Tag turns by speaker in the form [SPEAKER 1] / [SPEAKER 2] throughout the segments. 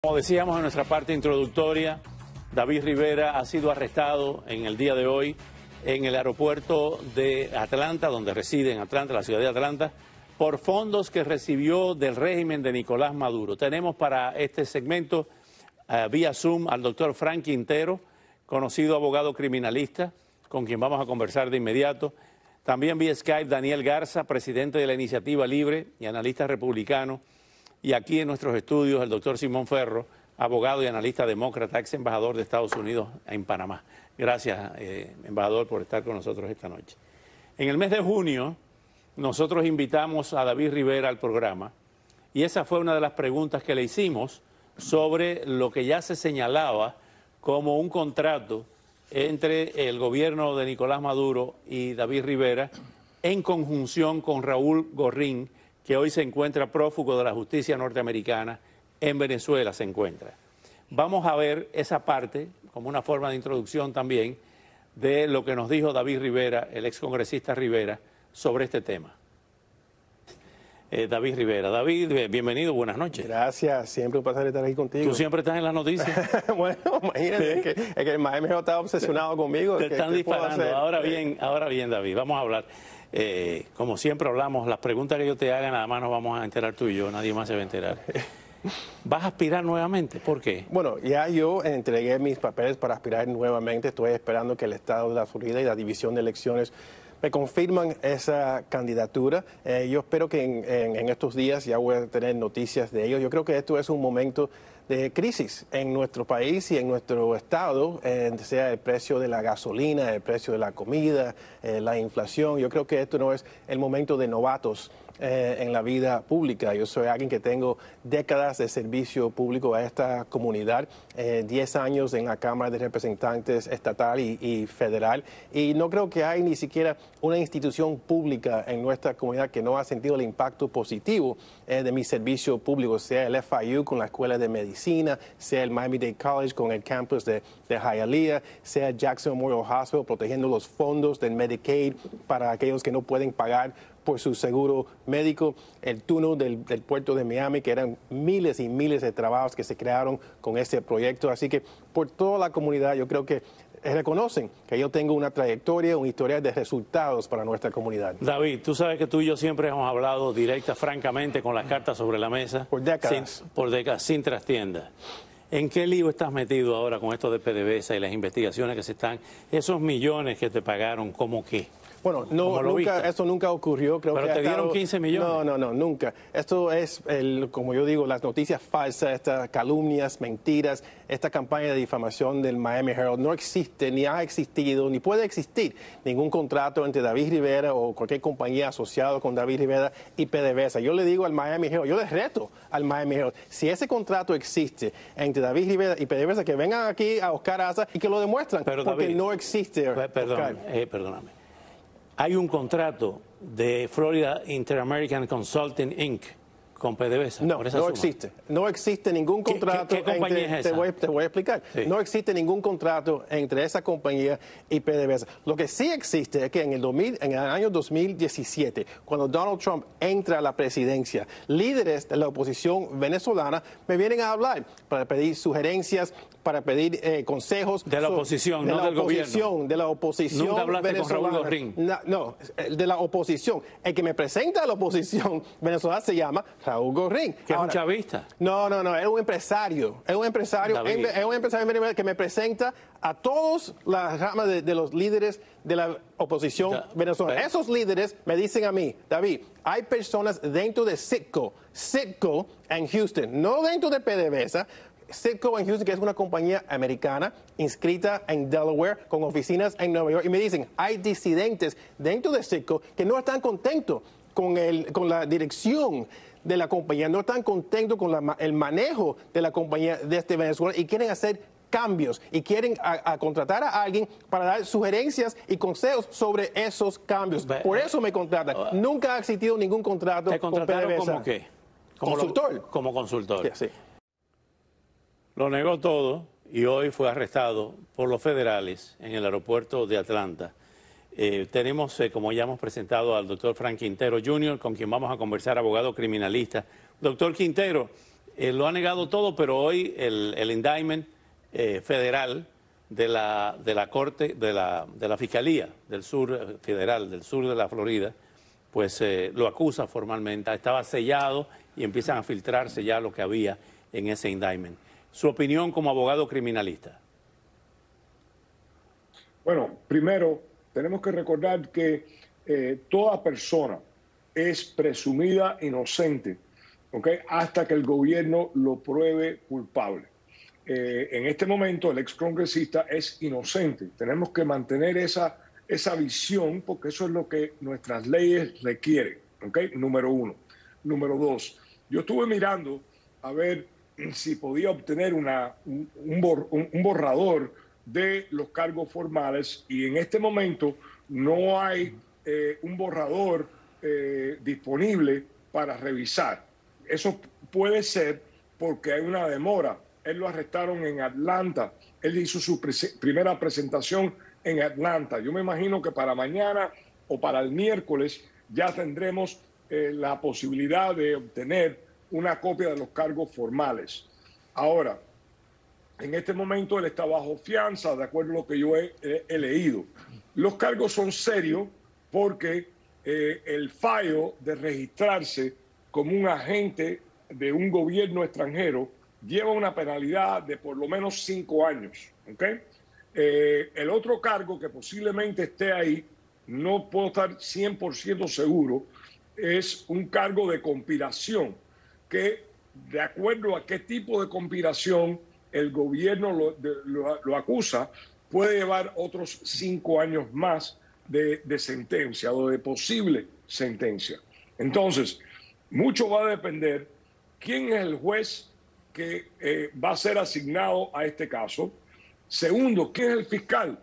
[SPEAKER 1] Como decíamos en nuestra parte introductoria, David Rivera ha sido arrestado en el día de hoy en el aeropuerto de Atlanta, donde reside en Atlanta, la ciudad de Atlanta, por fondos que recibió del régimen de Nicolás Maduro. Tenemos para este segmento vía Zoom al doctor Frank Quintero, conocido abogado criminalista, con quien vamos a conversar de inmediato. También vía Skype Daniel Garza, presidente de la Iniciativa Libre y analista republicano. Y aquí en nuestros estudios el doctor Simón Ferro, abogado y analista demócrata, ex embajador de Estados Unidos en Panamá. Gracias, embajador, por estar con nosotros esta noche. En el mes de junio, nosotros invitamos a David Rivera al programa y esa fue una de las preguntas que le hicimos sobre lo que ya se señalaba como un contrato entre el gobierno de Nicolás Maduro y David Rivera en conjunción con Raúl Gorrín, que hoy se encuentra prófugo de la justicia norteamericana, en Venezuela se encuentra. Vamos a ver esa parte, como una forma de introducción también, de lo que nos dijo David Rivera, el excongresista Rivera, sobre este tema. David Rivera. David, bienvenido, buenas noches.
[SPEAKER 2] Gracias, siempre un placer estar aquí contigo.
[SPEAKER 1] ¿Tú siempre estás en las noticias?
[SPEAKER 2] Bueno, imagínate, es que el maestro está obsesionado conmigo.
[SPEAKER 1] Te están disparando. Ahora bien, David, vamos a hablar. Como siempre hablamos, las preguntas que yo te haga nada más nos vamos a enterar tú y yo, nadie más se va a enterar. ¿Vas a aspirar nuevamente? ¿Por qué?
[SPEAKER 2] Bueno, ya yo entregué mis papeles para aspirar nuevamente. Estoy esperando que el Estado de la Florida y la División de Elecciones me confirman esa candidatura. Yo espero que en estos días ya voy a tener noticias de ellos. Yo creo que esto es un momento de crisis en nuestro país y en nuestro estado, sea el precio de la gasolina, el precio de la comida, la inflación. Yo creo que esto no es el momento de novatos en la vida pública. Yo soy alguien que tengo décadas de servicio público a esta comunidad, 10 años en la Cámara de Representantes estatal y federal, y no creo que hay ni siquiera una institución pública en nuestra comunidad que no ha sentido el impacto positivo de mi servicio público, sea el FIU con la Escuela de Medicina, sea el Miami-Dade College con el campus de Hialeah, sea Jackson Memorial Hospital protegiendo los fondos del Medicaid para aquellos que no pueden pagar por su seguro médico, el túnel del puerto de Miami, que eran miles y miles de trabajos que se crearon con este proyecto. Así que por toda la comunidad yo creo que reconocen que yo tengo una trayectoria, un historial de resultados para nuestra comunidad.
[SPEAKER 1] David, tú sabes que tú y yo siempre hemos hablado directa, francamente, con las cartas sobre la mesa.
[SPEAKER 2] Por décadas.
[SPEAKER 1] Por décadas, sin trastiendas. ¿En qué lío estás metido ahora con esto de PDVSA y las investigaciones que se están, esos millones que te pagaron, cómo qué?
[SPEAKER 2] Bueno, eso nunca ocurrió. Creo
[SPEAKER 1] ¿Pero
[SPEAKER 2] que
[SPEAKER 1] te dieron 15 millones?
[SPEAKER 2] No, nunca. Esto es, como yo digo, las noticias falsas, estas calumnias, mentiras, esta campaña de difamación del Miami Herald. No existe, ni ha existido, ni puede existir ningún contrato entre David Rivera o cualquier compañía asociada con David Rivera y PDVSA. Yo le digo al Miami Herald, yo les reto al Miami Herald, si ese contrato existe entre David Rivera y PDVSA, que vengan aquí a Oscar Asa y que lo demuestran, porque David, no existe.
[SPEAKER 1] Perdóname. Hay un contrato de Florida Inter-American Consulting Inc. con PDVSA.
[SPEAKER 2] No existe. No existe ningún contrato.
[SPEAKER 1] ¿Qué compañía es esa?
[SPEAKER 2] Te voy a explicar. Sí. No existe ningún contrato entre esa compañía y PDVSA. Lo que sí existe es que en el año 2017, cuando Donald Trump entra a la presidencia, líderes de la oposición venezolana me vienen a hablar para pedir sugerencias, para pedir consejos.
[SPEAKER 1] De la oposición, no del gobierno.
[SPEAKER 2] De la oposición.
[SPEAKER 1] ¿Nunca hablaste
[SPEAKER 2] venezolana
[SPEAKER 1] con Raúl Gorrín?
[SPEAKER 2] No, de la oposición. El que me presenta a la oposición venezolana se llama Raúl Gorrín.
[SPEAKER 1] ¿Que es un chavista?
[SPEAKER 2] No, es un empresario. Es un empresario que me presenta a todas las ramas de los líderes de la oposición venezolana. Esos líderes me dicen a mí, David, hay personas dentro de Citgo en Houston, no dentro de PDVSA, Citgo en Houston, que es una compañía americana inscrita en Delaware con oficinas en Nueva York, y me dicen, hay disidentes dentro de Citgo que no están contentos con la dirección de la compañía, no están contentos con el manejo de la compañía desde Venezuela y quieren hacer cambios y quieren contratar a alguien para dar sugerencias y consejos sobre esos cambios. Por eso me contratan. Nunca ha existido ningún contrato con PDVSA.
[SPEAKER 1] ¿Te contrataron como qué?
[SPEAKER 2] Consultor.
[SPEAKER 1] Como consultor.
[SPEAKER 2] Sí.
[SPEAKER 1] Lo negó todo y hoy fue arrestado por los federales en el aeropuerto de Atlanta. Tenemos, como ya hemos presentado, al doctor Frank Quintero Jr., con quien vamos a conversar, abogado criminalista. Doctor Quintero, Lo ha negado todo, pero hoy el indictment federal de la Corte, de la Fiscalía del Sur Federal, del sur de la Florida, pues lo acusa formalmente. Estaba sellado y empiezan a filtrarse ya lo que había en ese indictment. Su opinión como abogado criminalista.
[SPEAKER 3] Bueno, primero tenemos que recordar que toda persona es presumida inocente, ¿okay?, hasta que el gobierno lo pruebe culpable. En este momento el excongresista es inocente. Tenemos que mantener esa visión porque eso es lo que nuestras leyes requieren, ¿okay? Número uno. Número dos, yo estuve mirando a ver si podía obtener un borrador de los cargos formales y en este momento no hay un borrador disponible para revisar. Eso puede ser porque hay una demora. Él lo arrestaron en Atlanta. Él hizo su primera presentación en Atlanta. Yo me imagino que para mañana o para el miércoles ya tendremos la posibilidad de obtener una copia de los cargos formales. Ahora, en este momento él está bajo fianza, de acuerdo a lo que yo he leído. Los cargos son serios porque el fallo de registrarse como un agente de un gobierno extranjero lleva una penalidad de por lo menos 5 años. ¿Okay? El otro cargo que posiblemente esté ahí, no puedo estar 100% seguro, es un cargo de conspiración, que de acuerdo a qué tipo de conspiración el gobierno lo acusa, puede llevar otros 5 años más de sentencia o de posible sentencia. Entonces, mucho va a depender quién es el juez que va a ser asignado a este caso. Segundo, ¿quién es el fiscal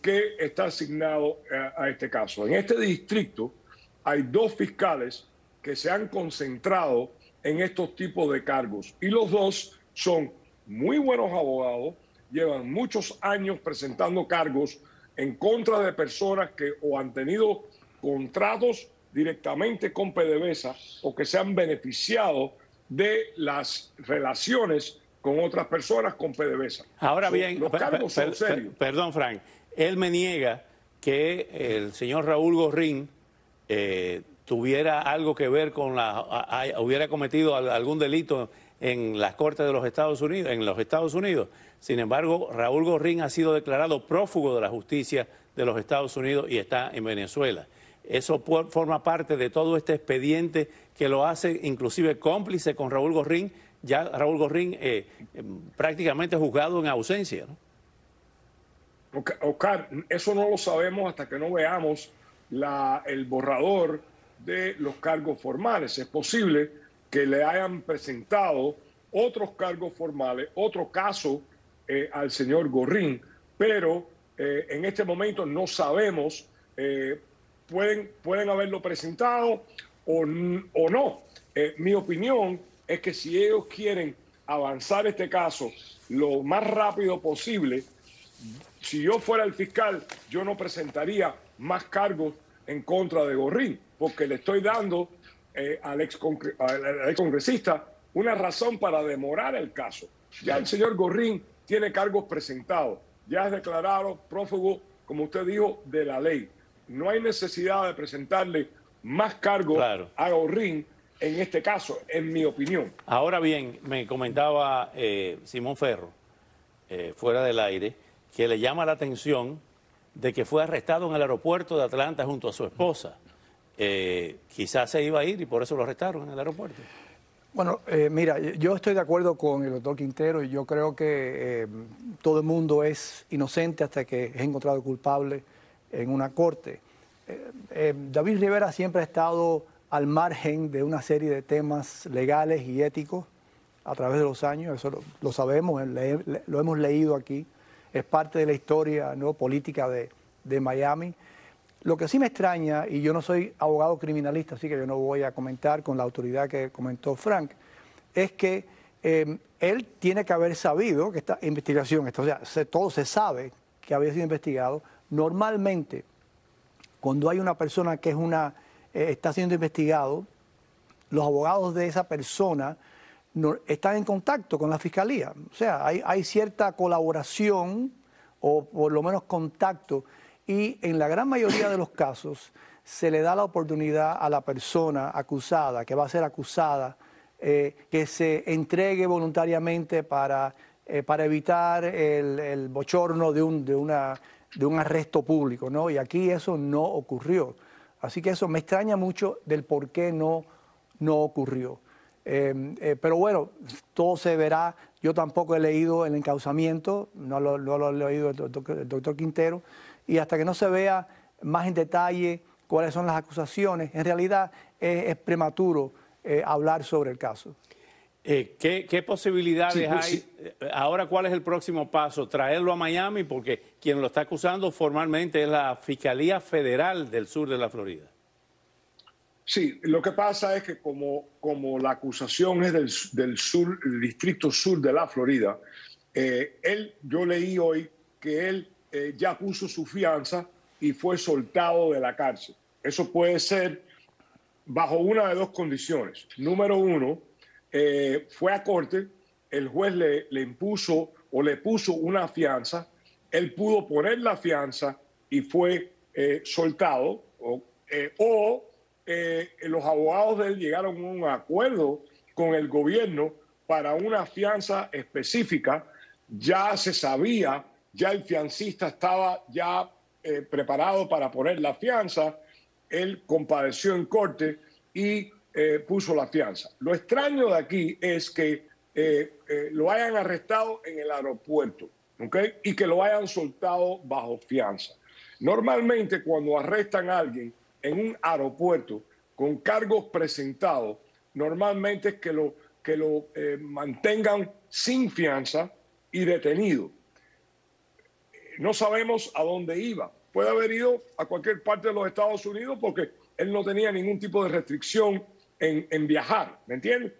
[SPEAKER 3] que está asignado a este caso? En este distrito hay 2 fiscales que se han concentrado en estos tipos de cargos y los 2 son muy buenos abogados, llevan muchos años presentando cargos en contra de personas que o han tenido contratos directamente con PDVSA o que se han beneficiado de las relaciones con otras personas con PDVSA.
[SPEAKER 1] Ahora bien,
[SPEAKER 3] los cargos son serios.
[SPEAKER 1] Perdón, Frank, él me niega que el señor Raúl Gorrín tuviera algo que ver con hubiera cometido algún delito en las Cortes de los Estados Unidos, Sin embargo, Raúl Gorrín ha sido declarado prófugo de la justicia de los Estados Unidos y está en Venezuela. Eso forma parte de todo este expediente que lo hace inclusive cómplice con Raúl Gorrín, ya Raúl Gorrín prácticamente juzgado en ausencia, ¿no?
[SPEAKER 3] Oscar, eso no lo sabemos hasta que no veamos el borrador de los cargos formales. Es posible que le hayan presentado otros cargos formales, otro caso al señor Gorrín, pero en este momento no sabemos, pueden haberlo presentado o no. Mi opinión es que si ellos quieren avanzar este caso lo más rápido posible, si yo fuera el fiscal, yo no presentaría más cargos en contra de Gorrín, porque le estoy dando al ex congresista una razón para demorar el caso. Ya el señor Gorrín tiene cargos presentados, ya es declarado prófugo, como usted dijo, de la ley. No hay necesidad de presentarle más cargos a Gorrín en este caso, en mi opinión.
[SPEAKER 1] Ahora bien, me comentaba Simón Ferro, fuera del aire, que le llama la atención de que fue arrestado en el aeropuerto de Atlanta junto a su esposa. Quizás se iba a ir y por eso lo arrestaron en el aeropuerto.
[SPEAKER 4] Bueno, mira, yo estoy de acuerdo con el doctor Quintero y yo creo que todo el mundo es inocente hasta que es encontrado culpable en una corte. David Rivera siempre ha estado al margen de una serie de temas legales y éticos a través de los años, eso lo sabemos, lo hemos leído aquí, es parte de la historia, ¿no?, política de Miami. Lo que sí me extraña, y yo no soy abogado criminalista, así que yo no voy a comentar con la autoridad que comentó Frank, es que él tiene que haber sabido que esta investigación, todo se sabe que había sido investigado. Normalmente, cuando hay una persona que está siendo investigado, los abogados de esa persona están en contacto con la Fiscalía. O sea, hay cierta colaboración o por lo menos contacto, y en la gran mayoría de los casos se le da la oportunidad a la persona acusada, que va a ser acusada, que se entregue voluntariamente para evitar el bochorno de un arresto público, ¿no? Y aquí eso no ocurrió. Así que eso me extraña mucho del por qué no ocurrió. Pero bueno, todo se verá. Yo tampoco he leído el encauzamiento, no lo he leído el doctor Quintero, y hasta que no se vea más en detalle cuáles son las acusaciones, en realidad es prematuro hablar sobre el caso.
[SPEAKER 1] ¿Qué posibilidades hay? Ahora, ¿cuál es el próximo paso? ¿Traerlo a Miami? Porque quien lo está acusando formalmente es la Fiscalía Federal del sur de la Florida.
[SPEAKER 3] Sí, lo que pasa es que como la acusación es del sur, el distrito sur de la Florida, yo leí hoy que él ya puso su fianza y fue soltado de la cárcel. Eso puede ser bajo una de dos condiciones. Número uno, fue a corte, el juez le impuso o le puso una fianza, él pudo poner la fianza y fue soltado, los abogados de él llegaron a un acuerdo con el gobierno para una fianza específica. Ya se sabía, ya el fiancista estaba ya preparado para poner la fianza, él compareció en corte y puso la fianza. Lo extraño de aquí es que lo hayan arrestado en el aeropuerto, ¿okay? Y que lo hayan soltado bajo fianza. Normalmente cuando arrestan a alguien en un aeropuerto con cargos presentados, normalmente es que lo mantengan sin fianza y detenido. No sabemos a dónde iba. Puede haber ido a cualquier parte de los Estados Unidos porque él no tenía ningún tipo de restricción en viajar, ¿me entiendes?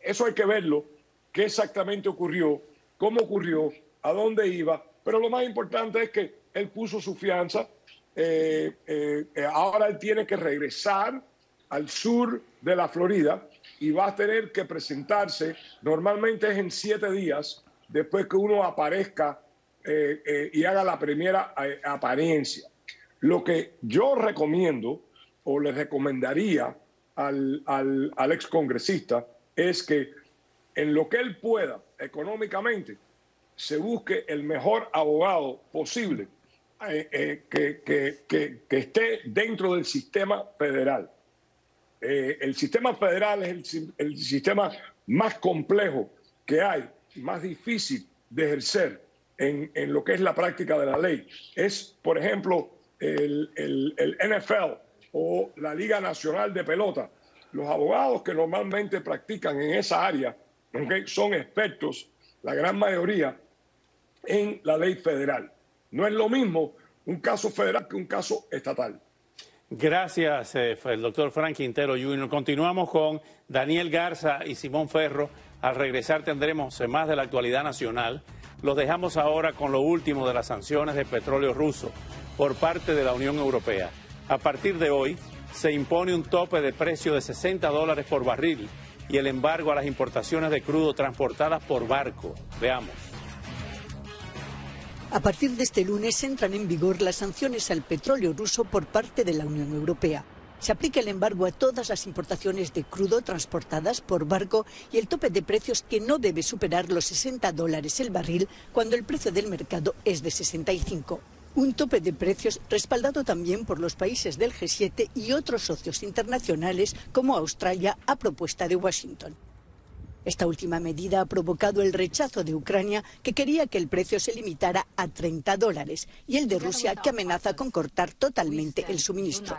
[SPEAKER 3] Eso hay que verlo, qué exactamente ocurrió, cómo ocurrió, a dónde iba, pero lo más importante es que él puso su fianza. Ahora él tiene que regresar al sur de la Florida y va a tener que presentarse, normalmente es en 7 días, después que uno aparezca y haga la primera apariencia. Lo que yo recomiendo o le recomendaría al excongresista es que en lo que él pueda económicamente se busque el mejor abogado posible que esté dentro del sistema federal. El sistema federal es el sistema más complejo que hay, más difícil de ejercer en lo que es la práctica de la ley. Es, por ejemplo, el NFL o la Liga Nacional de Pelota. Los abogados que normalmente practican en esa área, ¿okay?, son expertos, la gran mayoría, en la ley federal. No es lo mismo un caso federal que un caso estatal.
[SPEAKER 1] Gracias, el doctor Frank Quintero Jr. Continuamos con Daniel Garza y Simón Ferro. Al regresar tendremos más de la actualidad nacional. Los dejamos ahora con lo último de las sanciones de petróleo ruso por parte de la Unión Europea. A partir de hoy se impone un tope de precio de $60 por barril y el embargo a las importaciones de crudo transportadas por barco. Veamos.
[SPEAKER 5] A partir de este lunes entran en vigor las sanciones al petróleo ruso por parte de la Unión Europea. Se aplica el embargo a todas las importaciones de crudo transportadas por barco y el tope de precios que no debe superar los $60 el barril cuando el precio del mercado es de 65. Un tope de precios respaldado también por los países del G7 y otros socios internacionales como Australia a propuesta de Washington. Esta última medida ha provocado el rechazo de Ucrania, que quería que el precio se limitara a $30, y el de Rusia, que amenaza con cortar totalmente el suministro.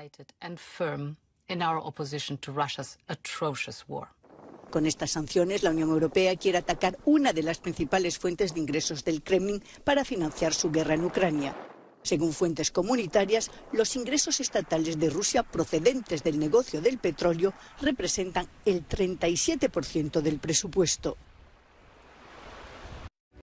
[SPEAKER 5] Con estas sanciones, la Unión Europea quiere atacar una de las principales fuentes de ingresos del Kremlin para financiar su guerra en Ucrania. Según fuentes comunitarias, los ingresos estatales de Rusia procedentes del negocio del petróleo representan el 37% del presupuesto.